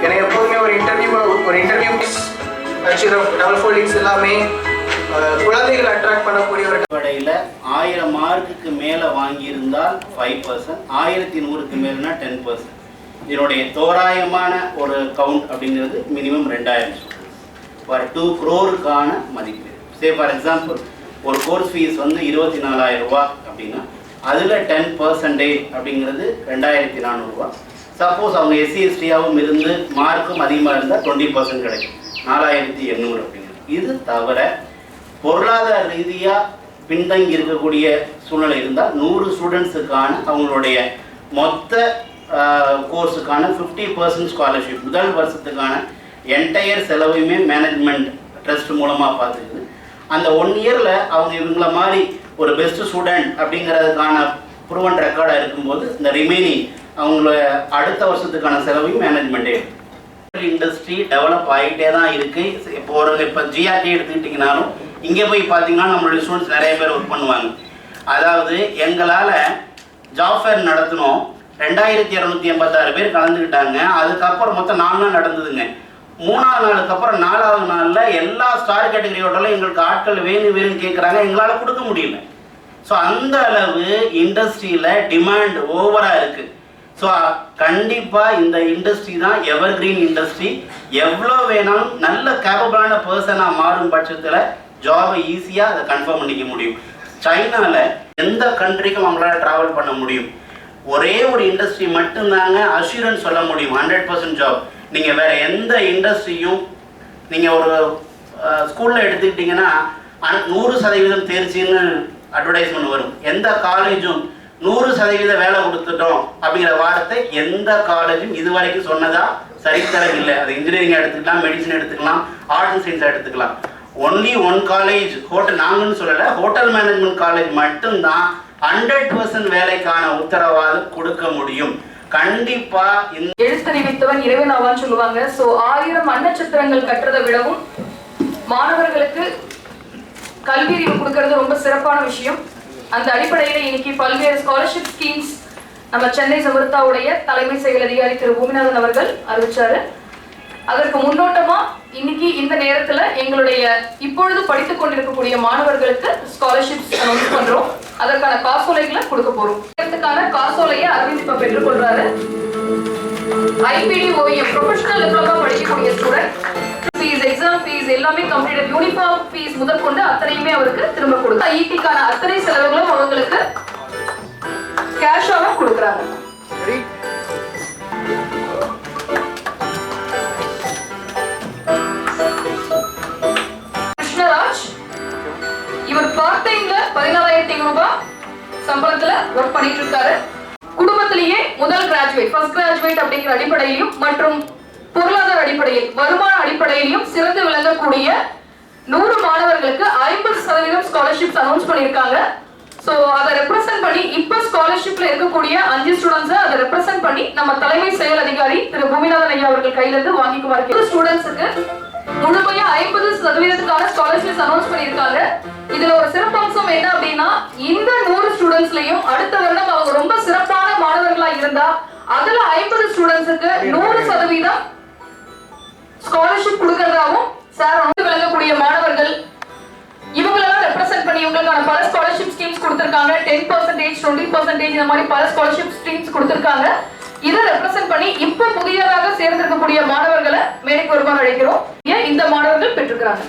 எனக்கு எப்போதுமே ஒரு இன்டர்வியூ டபுள் ஃபோல்டிங்ஸ் எல்லாமே குழந்தைகளை அட்ராக்ட் பண்ணக்கூடிய ஒரு அடிப்படையில் 1000 மார்க்குக்கு மேலே வாங்கியிருந்தால் 5%, 1100க்கு மேலேனா 10%. இதனுடைய தோராயமான ஒரு கவுண்ட் அப்படிங்கிறது மினிமம் 2000 ஃபார் 2 crore மதிப்பு. சே ஃபார் எக்ஸாம்பிள் ஒரு கோர்ஸ் ஃபீஸ் வந்து 24,000 ரூபா அப்படின்னா அதில் 10% அப்படிங்கிறது 2,400 ரூபா. சப்போஸ் அவங்க எஸ்சி எஸ்டியாகவும் இருந்து மார்க்கும் அதிகமாக இருந்தால் 20% கிடைக்கும், 4,800 அப்படிங்கிறது. இது தவிர பொருளாதார ரீதியாக பின்தங்கி இருக்கக்கூடிய சூழ்நிலை இருந்தால் 100 ஸ்டூடெண்ட்ஸுக்கான அவங்களுடைய மொத்த கோர்ஸுக்கான 50% ஸ்காலர்ஷிப் முதல் வருஷத்துக்கான என்டையர் செலவையுமே மேனேஜ்மெண்ட் ட்ரஸ்ட் மூலமாக பார்த்துக்குது. அந்த 1 இயரில் அவங்க இவங்கள மாதிரி ஒரு பெஸ்ட் ஸ்டூடெண்ட் அப்படிங்கிறதுக்கான ப்ரூவன் ரெக்கார்டாக இருக்கும்போது இந்த ரிமைனிங் அவங்கள அடுத்த வருஷத்துக்கான செலவையும் மேனேஜ்மெண்ட்டே. இண்டஸ்ட்ரி டெவலப் ஆகிட்டே தான் இருக்குது. இப்போ ஜிஆர்டி எடுத்துக்கிட்டிங்கனாலும் இங்கே போய் பார்த்தீங்கன்னா நம்மளுடைய ஸ்டூடெண்ட்ஸ் நிறைய பேர் ஒர்க் பண்ணுவாங்க. அதாவது எங்களால் ஜாப் ஃபேர் நடத்தினோம், 2286 பேர் கலந்துக்கிட்டாங்க. அதுக்கப்புறம் மொத்தம் 4 நாள் நடந்ததுங்க. 3ஆவது நாளுக்கு அப்புறம் 4ஆவது நாளில் எல்லா ஸ்டார் கேட்டகரி ஹோட்டலும் எங்களுக்கு ஆட்கள் வேணும்னு கேட்குறாங்க, எங்களால் கொடுக்க முடியல. ஸோ அந்த அளவு இண்டஸ்ட்ரியில் டிமாண்ட் ஓவராக இருக்குது. ஸோ கண்டிப்பாக இந்த இண்டஸ்ட்ரி தான் எவர் கிரீன் இண்டஸ்ட்ரி. எவ்வளோ வேணாலும் நல்ல கேப்பபிளான பர்சனாக மாறும் பட்சத்தில் ஜாபை ஈஸியாக அதை கன்ஃபார்ம் பண்ணிக்க முடியும். சைனாவில் எந்த கண்ட்ரிக்கும் அவங்களால ட்ராவல் பண்ண முடியும். ஒரே ஒரு இண்டஸ்ட்ரி மட்டும்தாங்க அஷூரன்ஸ் சொல்ல முடியும் 100% ஜாப். நீங்கள் வேறு எந்த இண்டஸ்ட்ரியும் நீங்கள் ஒரு ஸ்கூலில் எடுத்துக்கிட்டிங்கன்னா 100% தேர்ச்சின்னு அட்வர்டைஸ்மெண்ட் வரும். எந்த காலேஜும் 100% வேலை கொடுத்துட்டோம் அப்படிங்கிற வார்த்தை எந்த காலேஜும் இது வரைக்கும் சொன்னதா சரித்தரம் இல்லை. அது இன்ஜினியரிங் எடுத்துக்கலாம், மெடிசன் எடுத்துக்கலாம், ஆர்ட்ஸ் அண்ட் சயின்ஸ் எடுத்துக்கலாம். ஒன்லி ஒன் காலேஜ் ஹோட்டல், நாங்கன்னு சொல்லலை, ஹோட்டல் மேனேஜ்மெண்ட் காலேஜ் மட்டும்தான் 100% வேலைக்கான உத்தரவாதம் கொடுக்க முடியும். கண்டிப்பா எழுத்தறிவித்தவன் இறைவன் ஆவான்னு சொல்லுவாங்க. ஸோ 1000 அன்னச்சத்திரங்கள் கட்டுறதை விடவும் மாணவர்களுக்கு கல்வி அறிவு கொடுக்கறது ரொம்ப சிறப்பான விஷயம். அந்த அடிப்படையில் இன்னைக்கு பல்வேறு ஸ்காலர்ஷிப் ஸ்கீம்ஸ் நம்ம சென்னை சமர்த்தாவுடைய தலைமை செயல் அதிகாரி திரு பூமிநாதன் அவர்கள் அறிவிச்சாரு. அதற்கு முன்னோட்டமா இன்னைக்கு இந்த நேரத்துல எங்களுடைய இப்பொழுது படித்துக் கொண்டிருக்கக்கூடிய மாணவர்களுக்கு ஸ்காலர்ஷிப்ஸ் அனௌன்ஸ் பண்றோம். அதற்கான காசோலைகளை கொடுக்க போறோம். இதற்கான காசோலையை அரவிந்த் இப்ப பெற்றுக் கொள்றாரு. IPDOEM ப்ரொஃபஷனல் டிப்ளமா படிக்கக்கூடிய ஸ்டூடெண்ட் ஃபீஸ், எக்ஸாம் ஃபீஸ் எல்லாமே கம்ப்ளீட்டட், யூனிஃபார்ம் ஃபீஸ் முதற்கொண்டு அத்தனையுமே அவருக்கு திரும்ப கொடுக்க ஐடிக்கான அத்தனை செலவுகளும் அவங்களுக்கு கேஷாவும் கொடுக்குறாங்க. இவர் பார்ட் டைம்ல 14,500 ரூபாய் சம்பளத்துல ஒர்க் பண்ணிட்டு இருக்காரு. குடும்பத்திலேயே முதல் கிராஜுவேட், ஃபர்ஸ்ட் கிராஜுவேட் அப்படிங்கிற அடிப்படையிலும் மற்றும் பொருளாதார அடிப்படையில், வருமான அடிப்படையிலும் சிறந்து விளங்கக்கூடிய 100 மாணவர்களுக்கு 50% ஸ்காலர்ஷிப்ஸ் அனௌன்ஸ் பண்ணியிருக்காங்க. ஸோ அதை ரெப்ரசென்ட் பண்ணி இப்போ ஸ்காலர்ஷிப்ல இருக்கக்கூடிய 5 ஸ்டூடெண்ட்ஸை அதை ரெப்ரசென்ட் பண்ணி நம்ம தலைமை செயல் அதிகாரி திரு பூமிநாதன் ஐயா அவர்கள் கையில இருந்து வாங்கிக்குவாங்க. ஸ்டூடெண்ட்ஸுக்கு முழுமையா 50%க்கான ஸ்காலர்ஷிப்ஸ் அனௌன்ஸ் பண்ணியிருக்காங்க. இதுல ஒரு சிறப்பம்சம் என்ன அப்படின்னா, இந்த 100 ஸ்டூடெண்ட்ஸ்லயும் அடுத்த வருடம் அவங்க ரொம்ப சிறப்பான மாணவர்களா இருந்தா அதுல 50 ஸ்டூடெண்ட்ஸுக்கு 100% ஸ்காலர்ஷிப் கொடுக்கறதாவும் சார் விளங்கக்கூடிய மாணவர்கள் இவங்களெல்லாம் ரெப்ரசென்ட் பண்ணி இவங்களுக்கான பல ஸ்காலர்ஷிப் ஸ்கீம்ஸ் கொடுத்திருக்காங்க. 10%, 20% இந்த மாதிரி பல ஸ்காலர்ஷிப் ஸ்கீம்ஸ் கொடுத்திருக்காங்க. இதை ரெப்ரசென்ட் பண்ணி இப்ப புதியதாக சேர்ந்திருக்கக்கூடிய மாணவர்களை மேடைக்கு வருமாறு அழைக்கிறோம். இந்த மாணவர்கள் பெற்றிருக்கிறாங்க.